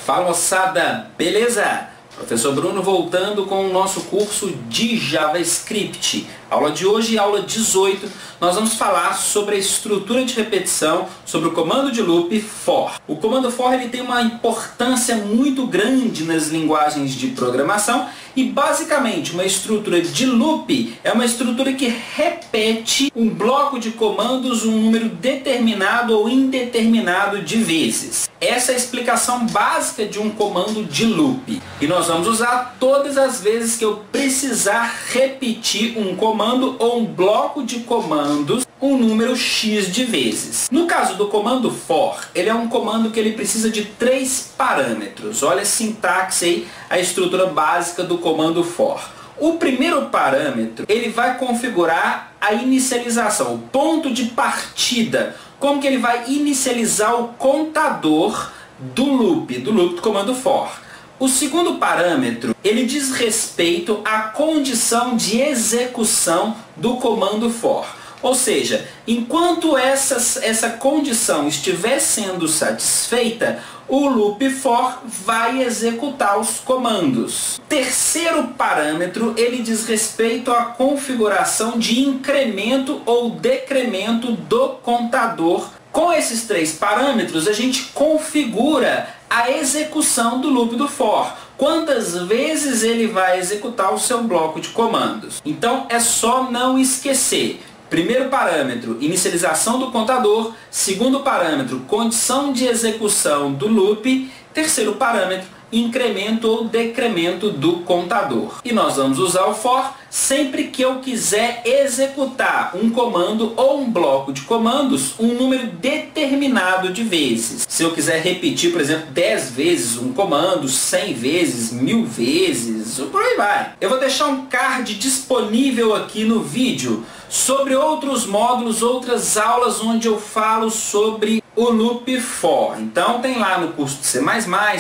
Fala, moçada, beleza? Professor Bruno voltando com o nosso curso de JavaScript. Aula de hoje, aula 18, nós vamos falar sobre a estrutura de repetição, sobre o comando de loop for. O comando for ele tem uma importância muito grande nas linguagens de programação e basicamente uma estrutura de loop é uma estrutura que repete um bloco de comandos um número determinado ou indeterminado de vezes. Essa é a explicação básica de um comando de loop. E nós vamos usar todas as vezes que eu precisar repetir um comando ou um bloco de comandos um número X de vezes. No caso do comando for, ele é um comando que ele precisa de 3 parâmetros. Olha a sintaxe aí, a estrutura básica do comando for. O primeiro parâmetro, ele vai configurar a inicialização, o ponto de partida. Como que ele vai inicializar o contador do loop do comando for. O segundo parâmetro, ele diz respeito à condição de execução do comando for. Ou seja, enquanto essa condição estiver sendo satisfeita, o loop for vai executar os comandos. Terceiro parâmetro, ele diz respeito à configuração de incremento ou decremento do contador. Com esses 3 parâmetros, a gente configura a execução do loop do for. Quantas vezes ele vai executar o seu bloco de comandos. Então é só não esquecer. Primeiro parâmetro, inicialização do contador. Segundo parâmetro, condição de execução do loop. Terceiro parâmetro, incremento ou decremento do contador. E nós vamos usar o for sempre que eu quiser executar um comando ou um bloco de comandos um número determinado de vezes. Se eu quiser repetir, por exemplo, 10 vezes um comando, 100 vezes, 1000 vezes, por aí vai. Eu vou deixar um card disponível aqui no vídeo sobre outros módulos, outras aulas onde eu falo sobre o loop for. Então tem lá no curso de C++,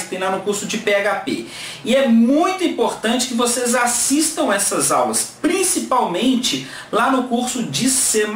tem lá no curso de PHP. E é muito importante que vocês assistam essas aulas, principalmente lá no curso de C++,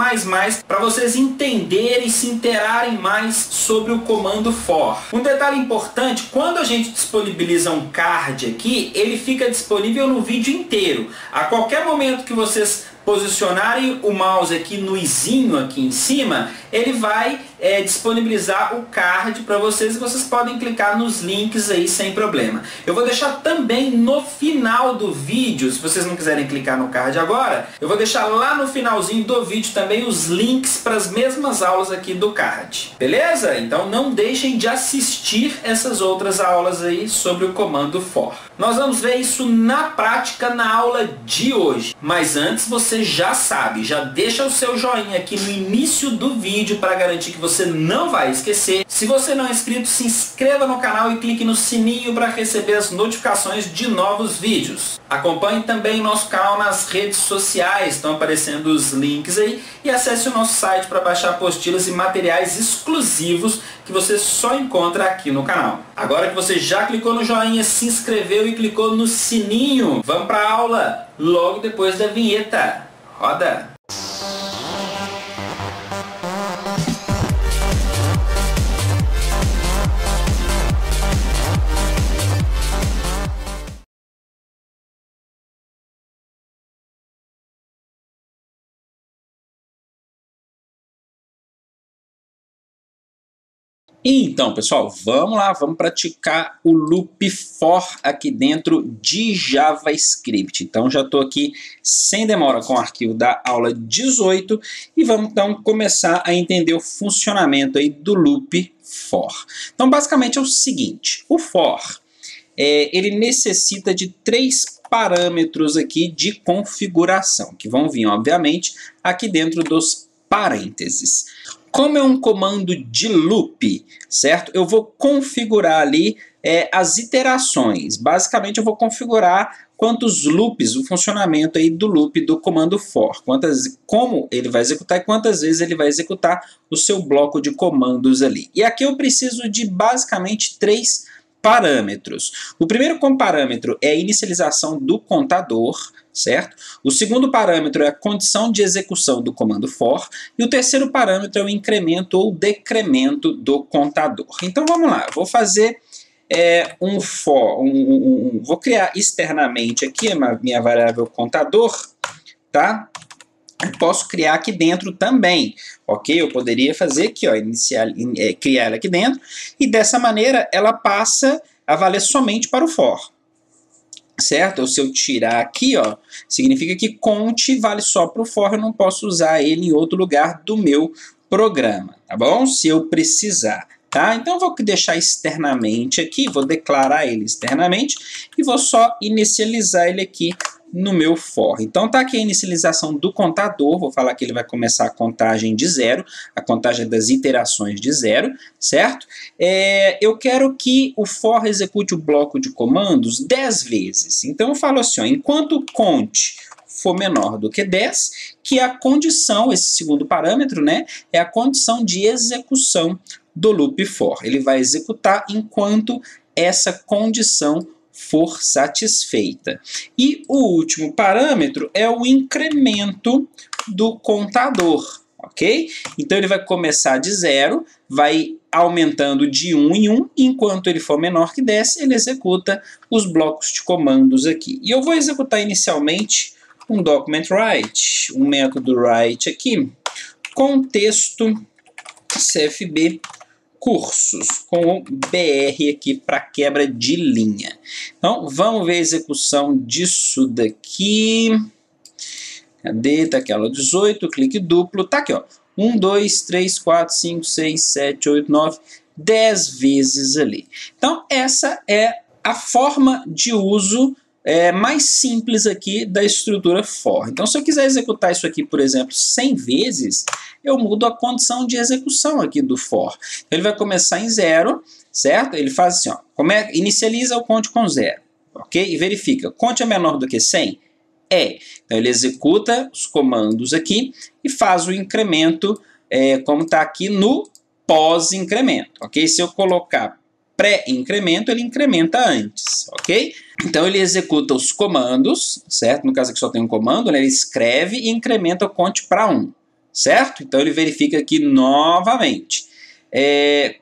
para vocês entenderem e se interarem mais sobre o comando for. Um detalhe importante, quando a gente disponibiliza um card aqui, ele fica disponível no vídeo inteiro. A qualquer momento que vocês posicionarem o mouse aqui no izinho aqui em cima, ele vai disponibilizar o card para vocês e vocês podem clicar nos links aí sem problema. Eu vou deixar também no final do vídeo, se vocês não quiserem clicar no card agora, eu vou deixar lá no finalzinho do vídeo também os links para as mesmas aulas aqui do card. Beleza? Então não deixem de assistir essas outras aulas aí sobre o comando for. Nós vamos ver isso na prática na aula de hoje. Mas antes você já sabe, já deixa o seu joinha aqui no início do vídeo para garantir que você não vai esquecer. Se você não é inscrito, se inscreva no canal e clique no sininho para receber as notificações de novos vídeos. Acompanhe também o nosso canal nas redes sociais, estão aparecendo os links aí. E acesse o nosso site para baixar apostilas e materiais exclusivos que você só encontra aqui no canal. Agora que você já clicou no joinha, se inscreveu e clicou no sininho, vamos para a aula logo depois da vinheta. Roda! Então, pessoal, vamos lá, vamos praticar o loop for aqui dentro de JavaScript. Então, já estou aqui sem demora com o arquivo da aula 18 e vamos então começar a entender o funcionamento aí do loop for. Então, basicamente é o seguinte, o for, ele necessita de 3 parâmetros aqui de configuração, que vão vir, obviamente, aqui dentro dos parênteses. Como é um comando de loop, certo? Eu vou configurar ali as iterações. Basicamente, eu vou configurar quantos loops, o funcionamento aí do loop do comando for. Como ele vai executar e quantas vezes ele vai executar o seu bloco de comandos ali. E aqui eu preciso de basicamente 3 parâmetros. O primeiro parâmetro é a inicialização do contador, certo? O segundo parâmetro é a condição de execução do comando for. E o terceiro parâmetro é o incremento ou decremento do contador. Então vamos lá, eu vou fazer um for, vou criar externamente aqui a minha variável contador, tá? Eu posso criar aqui dentro também, ok? Eu poderia fazer aqui, ó, criar ela aqui dentro, e dessa maneira ela passa a valer somente para o for, certo? Ou se eu tirar aqui, ó, significa que conte vale só para o for, eu não posso usar ele em outro lugar do meu programa, tá bom? Se eu precisar, tá? Então eu vou deixar externamente aqui, vou declarar ele externamente e vou só inicializar ele aqui no meu for. Então tá aqui a inicialização do contador, vou falar que ele vai começar a contagem de 0, a contagem das iterações de 0, certo? Eu quero que o for execute o bloco de comandos 10 vezes. Então eu falo assim, ó, enquanto cont for menor do que 10, que a condição, esse segundo parâmetro, né, é a condição de execução do loop for. Ele vai executar enquanto essa condição for satisfeita. E o último parâmetro é o incremento do contador, ok? Então ele vai começar de 0, vai aumentando de 1 em 1, e enquanto ele for menor que 10, ele executa os blocos de comandos aqui. E eu vou executar inicialmente um document write, um método write aqui, com texto cfb cursos, com o BR aqui para quebra de linha. Então, vamos ver a execução disso daqui. Cadê? Tá aqui, aula 18, clique duplo. Tá aqui, ó. 1, 2, 3, 4, 5, 6, 7, 8, 9, 10 vezes ali. Então, essa é a forma de uso mais simples aqui da estrutura for. Então, se eu quiser executar isso aqui, por exemplo, 100 vezes, eu mudo a condição de execução aqui do for. Então, ele vai começar em 0, certo? Ele faz assim, ó, inicializa o conte com 0, ok? E verifica, conte é menor do que 100? É. Então, ele executa os comandos aqui e faz o incremento, como está aqui no pós-incremento, ok? Se eu colocar pré-incremento, ele incrementa antes, ok? Então, ele executa os comandos, certo? No caso aqui só tem um comando, né? Ele escreve e incrementa o conte para 1, certo? Então, ele verifica aqui novamente.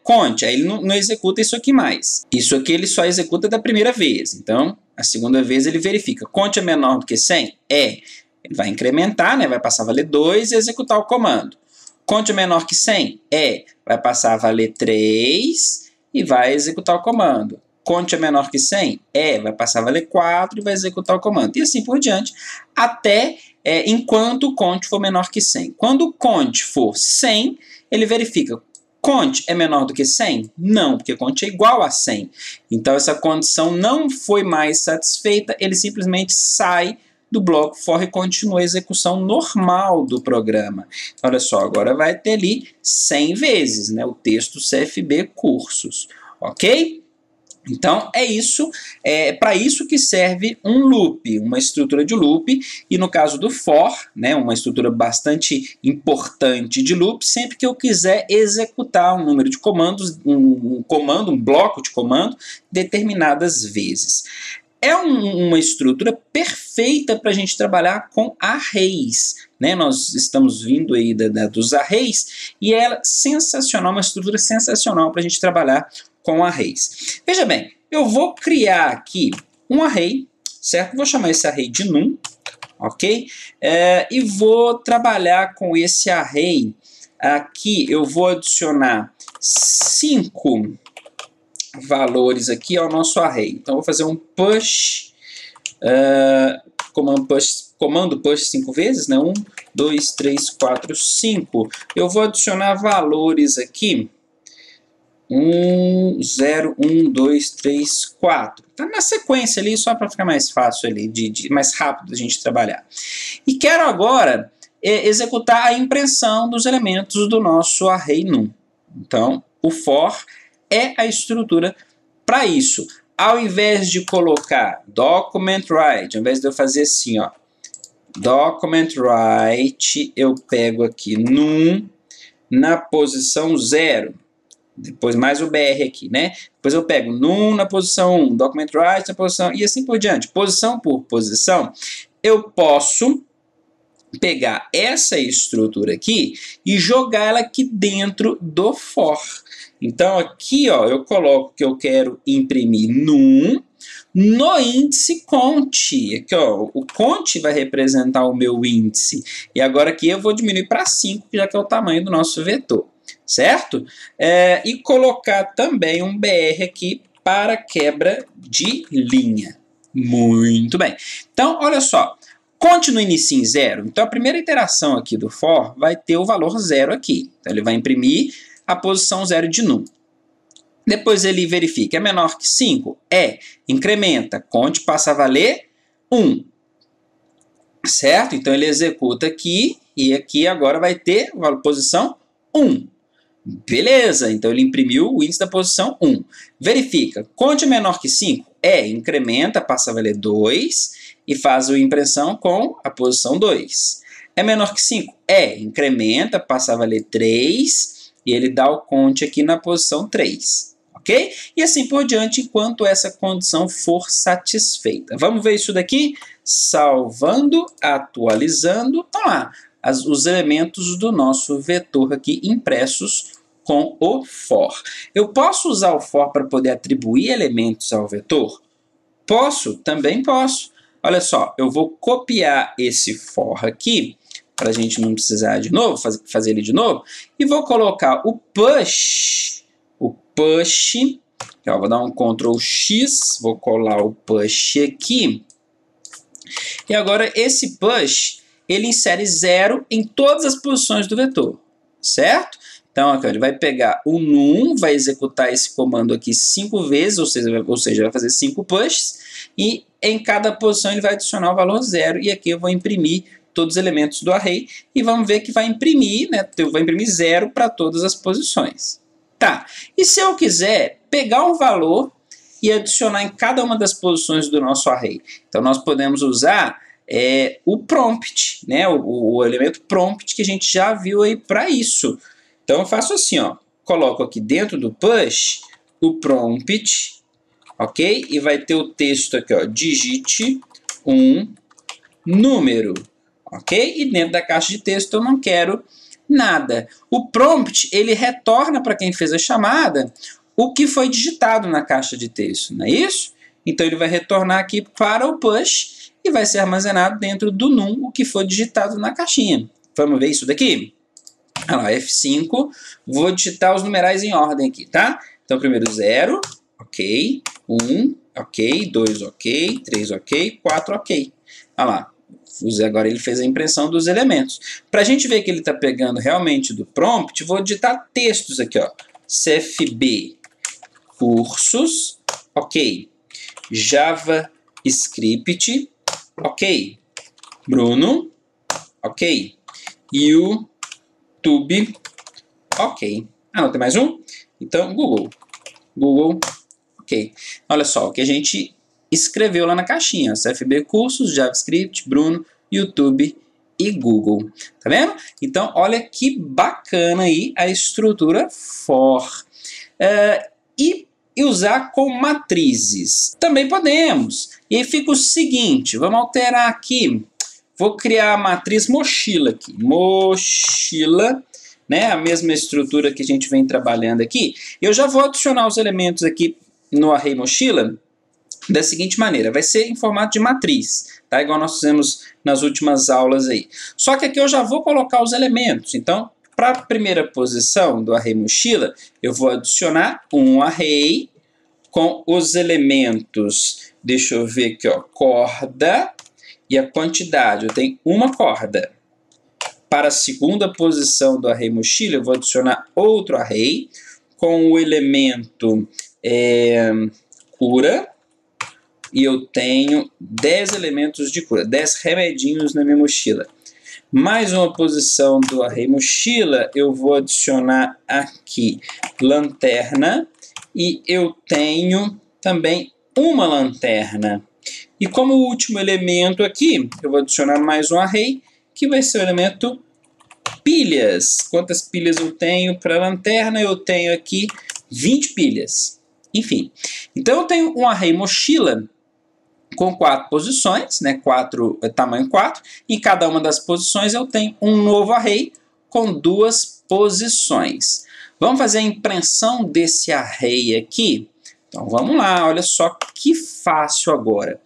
Conte, aí ele não executa isso aqui mais. Isso aqui ele só executa da primeira vez. Então, a segunda vez ele verifica. Conte é menor do que 100? É. Ele vai incrementar, né? Vai passar a valer 2 e executar o comando. Conte é menor que 100? É. Vai passar a valer 3 e vai executar o comando. Conte é menor que 100? É. Vai passar a valer 4 e vai executar o comando. E assim por diante, até enquanto o conte for menor que 100. Quando o conte for 100, ele verifica. Conte é menor do que 100? Não, porque conte é igual a 100. Então, essa condição não foi mais satisfeita, ele simplesmente sai do bloco for e continua a execução normal do programa. Então, olha só, agora vai ter ali 100 vezes, né, o texto CFB cursos, ok? Então, é isso, para isso que serve um loop, uma estrutura de loop, e no caso do for, né, uma estrutura bastante importante de loop, sempre que eu quiser executar um número de comandos, um bloco de comando, determinadas vezes. É uma estrutura perfeita para a gente trabalhar com arrays, né? Nós estamos vindo aí dos arrays, e é sensacional, uma estrutura sensacional para a gente trabalhar com arrays. Veja bem, eu vou criar aqui um array, certo? Vou chamar esse array de num, ok? E vou trabalhar com esse array aqui. Eu vou adicionar 5 valores aqui ao nosso array. Então, vou fazer um push, comando push 5 vezes, né? 1, 2, 3, 4, 5. Eu vou adicionar valores aqui. 1, 0, 1, 2, 3, 4. Tá na sequência ali, só para ficar mais fácil ali, mais rápido a gente trabalhar. E quero agora executar a impressão dos elementos do nosso array num. Então, o for é a estrutura para isso. Ao invés de colocar document write, ao invés de eu fazer assim, ó, document write, eu pego aqui num na posição 0. Depois mais o BR aqui, né? Depois eu pego num na posição 1, document write na posição, e assim por diante. Posição por posição, eu posso pegar essa estrutura aqui e jogar ela aqui dentro do for. Então, aqui, ó, eu coloco que eu quero imprimir num, no índice conte. Aqui, ó, o conte vai representar o meu índice. E agora aqui eu vou diminuir para 5, já que é o tamanho do nosso vetor. Certo? E colocar também um BR aqui para quebra de linha. Muito bem. Então, olha só. Conte no início em 0. Então, a primeira iteração aqui do for vai ter o valor 0 aqui. Então, ele vai imprimir a posição 0 de num. Depois ele verifica, é menor que 5? Incrementa. Conte passa a valer 1. Certo? Então, ele executa aqui, e aqui agora vai ter a posição 1. Beleza, então ele imprimiu o índice da posição 1. Verifica, conte menor que 5? Incrementa, passa a valer 2 e faz a impressão com a posição 2. É menor que 5? Incrementa, passa a valer 3 e ele dá o conte aqui na posição 3. Ok? E assim por diante, enquanto essa condição for satisfeita. Vamos ver isso daqui? Salvando, atualizando. Vamos lá. Os elementos do nosso vetor aqui impressos com o for. Eu posso usar o for para poder atribuir elementos ao vetor? Posso? Também posso. Olha só, eu vou copiar esse for aqui, para a gente não precisar de novo, fazer ele de novo, e vou colocar o push, então, vou dar um Ctrl X, vou colar o push aqui, e agora esse push, ele insere 0 em todas as posições do vetor, certo? Então, aqui, ele vai pegar o num, vai executar esse comando aqui 5 vezes, ou seja, vai fazer 5 pushes, e em cada posição ele vai adicionar o valor 0, e aqui eu vou imprimir todos os elementos do array, e vamos ver que vai imprimir, né? Vai imprimir 0 para todas as posições. Tá, e se eu quiser pegar um valor e adicionar em cada uma das posições do nosso array? Então, nós podemos usar o prompt, né? O elemento prompt que a gente já viu aí para isso. Então, eu faço assim, ó, coloco aqui dentro do push o prompt, ok? E vai ter o texto aqui, ó, digite um número, ok? E dentro da caixa de texto eu não quero nada. O prompt, ele retorna para quem fez a chamada o que foi digitado na caixa de texto, não é isso? Então, ele vai retornar aqui para o push e vai ser armazenado dentro do num o que foi digitado na caixinha. Vamos ver isso daqui? Olha lá, F5, vou digitar os numerais em ordem aqui, tá? Então, primeiro 0, ok, 1, ok, 2, ok, 3, ok, 4, ok. Olha lá, agora ele fez a impressão dos elementos. Para a gente ver que ele está pegando realmente do prompt, vou digitar textos aqui, ó. CFB, cursos, ok. JavaScript, ok. Bruno, ok. YouTube, ok. Ah, não tem mais um? Então, Google, ok. Olha só, o que a gente escreveu lá na caixinha. CFB Cursos, JavaScript, Bruno, YouTube e Google. Tá vendo? Então, olha que bacana aí a estrutura for. E usar com matrizes. Também podemos. E aí fica o seguinte, vamos alterar aqui. Vou criar a matriz mochila aqui. Mochila, né? A mesma estrutura que a gente vem trabalhando aqui. Eu já vou adicionar os elementos aqui no array mochila da seguinte maneira. Vai ser em formato de matriz, tá? Igual nós fizemos nas últimas aulas aí. Só que aqui eu já vou colocar os elementos. Então, para a primeira posição do array mochila, eu vou adicionar um array com os elementos, deixa eu ver aqui, ó, corda e a quantidade. Eu tenho uma corda. Para a segunda posição do array mochila, eu vou adicionar outro array com o elemento cura, e eu tenho 10 elementos de cura, 10 remedinhos na minha mochila. Mais uma posição do array mochila, eu vou adicionar aqui lanterna, e eu tenho também uma lanterna. E como último elemento aqui, eu vou adicionar mais um array, que vai ser o elemento pilhas. Quantas pilhas eu tenho para a lanterna? Eu tenho aqui 20 pilhas. Enfim, então eu tenho um array mochila com 4 posições, né? Tamanho 4. Em cada uma das posições eu tenho um novo array com 2 posições. Vamos fazer a impressão desse array aqui? Então, vamos lá, olha só que fácil agora.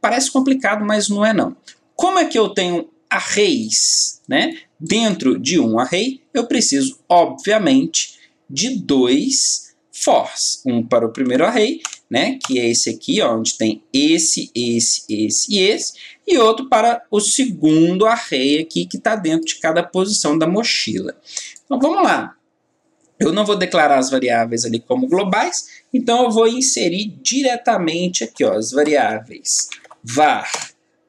Parece complicado, mas não é não. Como é que eu tenho arrays, né? Dentro de um array, eu preciso, obviamente, de dois fors. Um para o primeiro array, né? Que é esse aqui, ó, onde tem esse e esse. E outro para o segundo array aqui, que está dentro de cada posição da mochila. Então, vamos lá. Eu não vou declarar as variáveis ali como globais, então eu vou inserir diretamente aqui, ó, as variáveis var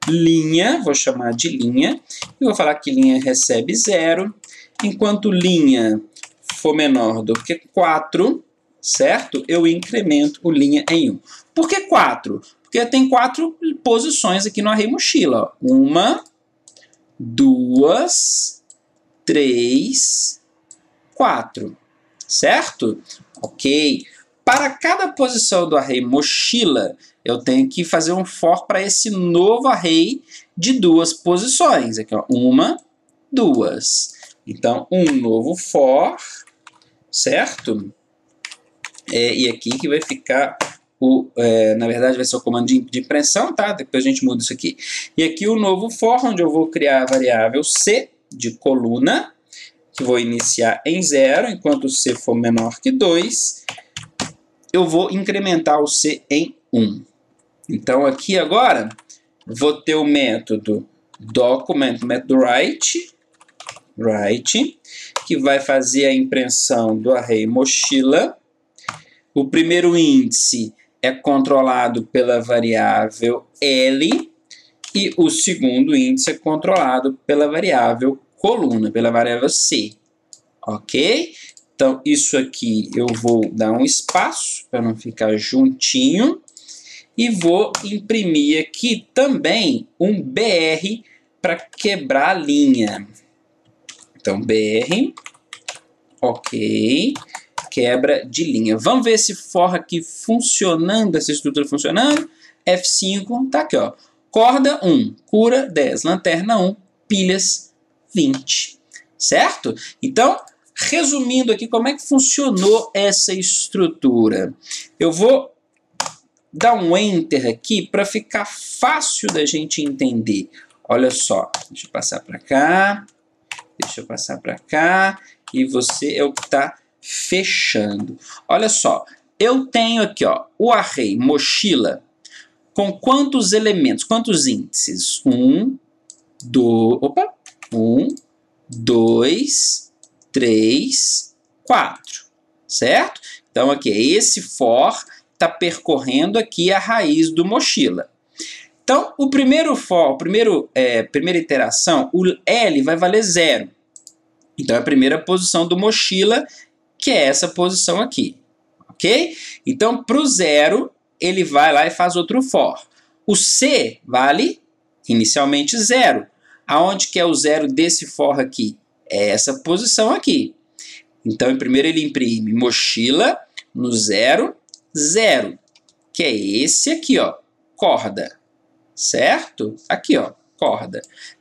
linha, vou chamar de linha, e vou falar que linha recebe 0, enquanto linha for menor do que 4, certo? Eu incremento o linha em 1. Por que 4? Porque tem 4 posições aqui no array mochila. 1, 2, 3, 4. Certo? Ok. Para cada posição do array mochila, eu tenho que fazer um for para esse novo array de 2 posições. Aqui, ó, 1, 2. Então, um novo for, certo? E aqui que vai ficar na verdade vai ser o comando de impressão, tá? Depois a gente muda isso aqui. E aqui o novo for, onde eu vou criar a variável C de coluna, que vou iniciar em 0, enquanto o C for menor que 2, eu vou incrementar o C em 1. Então, aqui agora, vou ter o método document, método write, que vai fazer a impressão do array mochila. O primeiro índice é controlado pela variável L, e o segundo índice é controlado pela variável coluna, pela variável C, ok? Então, isso aqui eu vou dar um espaço para não ficar juntinho e vou imprimir aqui também um BR para quebrar a linha. Então, BR, ok, quebra de linha. Vamos ver esse for aqui funcionando, essa estrutura funcionando. F5, tá aqui, ó. Corda 1, cura 10, lanterna 1, pilhas 20, certo? Então, resumindo aqui, como é que funcionou essa estrutura? Eu vou dar um Enter aqui para ficar fácil da gente entender. Olha só, deixa eu passar para cá, e você é o que está fechando. Olha só, eu tenho aqui, ó, o array mochila com quantos elementos, quantos índices? 1, 2, 3, 4, certo? Então, aqui, esse for está percorrendo aqui a raiz do mochila. Então, o primeiro for, primeira iteração, o L vai valer 0. Então, é a primeira posição do mochila, que é essa posição aqui, ok? Então, para o 0, ele vai lá e faz outro for. O C vale inicialmente 0. Aonde que é o 0 desse for aqui? É essa posição aqui. Então, primeiro ele imprime mochila no 0, 0, que é esse aqui, ó, corda, certo? Aqui, ó, corda.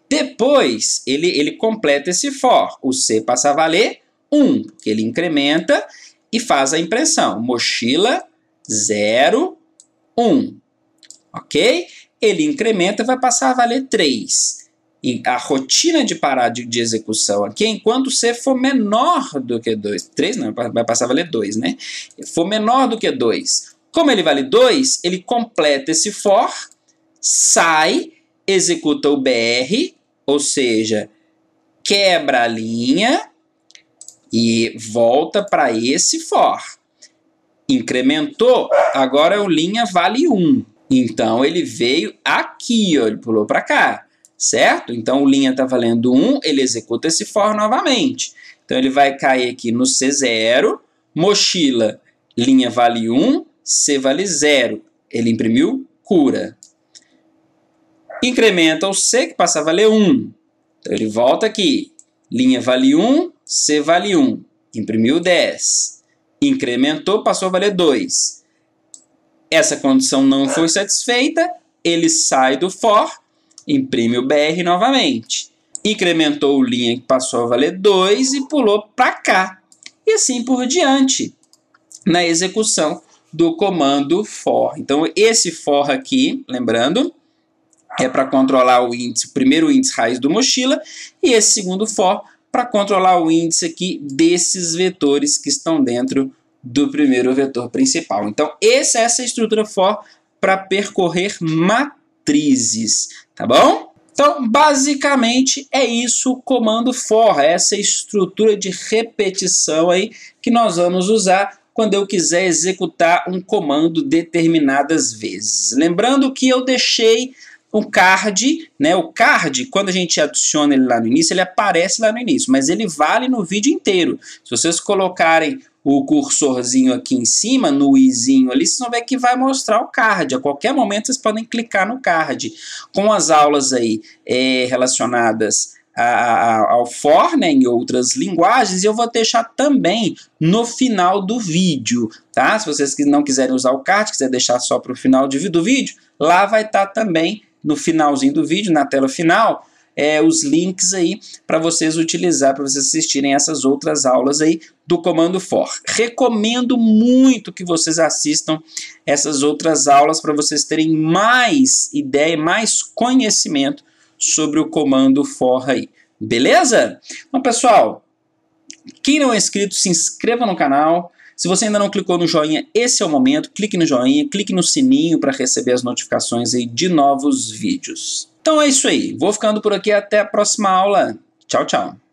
Depois, ele completa esse for. O C passa a valer 1, porque ele incrementa e faz a impressão. Mochila 0, 1. Ok? Ele incrementa e vai passar a valer 3. E a rotina de parar de execução aqui é enquanto C for menor do que 2. 3 não, vai passar a valer 2, né? For menor do que 2. Como ele vale 2, ele completa esse for, sai, executa o BR, ou seja, quebra a linha e volta para esse for. Incrementou, agora o linha vale 1. Então, ele veio aqui, ó, ele pulou para cá, certo? Então, o linha está valendo 1, ele executa esse for novamente. Então, ele vai cair aqui no C0, mochila, linha vale 1, C vale 0. Ele imprimiu cura. Incrementa o C, que passa a valer 1. Então, ele volta aqui. Linha vale 1, C vale 1. Imprimiu 10. Incrementou, passou a valer 2. Essa condição não foi satisfeita, ele sai do for, imprime o BR novamente. Incrementou o linha que passou a valer 2 e pulou para cá. e assim por diante na execução do comando for. Então esse for aqui, lembrando, é para controlar o índice, o primeiro índice raiz do mochila, e esse segundo for para controlar o índice aqui desses vetores que estão dentro do primeiro vetor principal. Então essa é essa estrutura for para percorrer matrizes, tá bom? Então, basicamente, é isso o comando for, essa estrutura de repetição aí que nós vamos usar quando eu quiser executar um comando determinadas vezes. Lembrando que eu deixei um card, né? O card, quando a gente adiciona ele lá no início, ele aparece lá no início, mas ele vale no vídeo inteiro. Se vocês colocarem o cursorzinho aqui em cima, no izinho ali, vocês vão ver que vai mostrar o card. A qualquer momento vocês podem clicar no card. Com as aulas aí relacionadas ao for, né, em outras linguagens, eu vou deixar também no final do vídeo, tá? Se vocês não quiserem usar o card, quiser deixar só para o final do vídeo, lá vai estar também no finalzinho do vídeo, na tela final, os links aí para vocês utilizar, para vocês assistirem essas outras aulas aí do comando for. Recomendo muito que vocês assistam essas outras aulas para vocês terem mais ideia, mais conhecimento sobre o comando for aí. Beleza? Então, pessoal, quem não é inscrito, se inscreva no canal. Se você ainda não clicou no joinha, esse é o momento. Clique no joinha, clique no sininho para receber as notificações aí de novos vídeos. Então é isso aí. Vou ficando por aqui. Até a próxima aula. Tchau, tchau.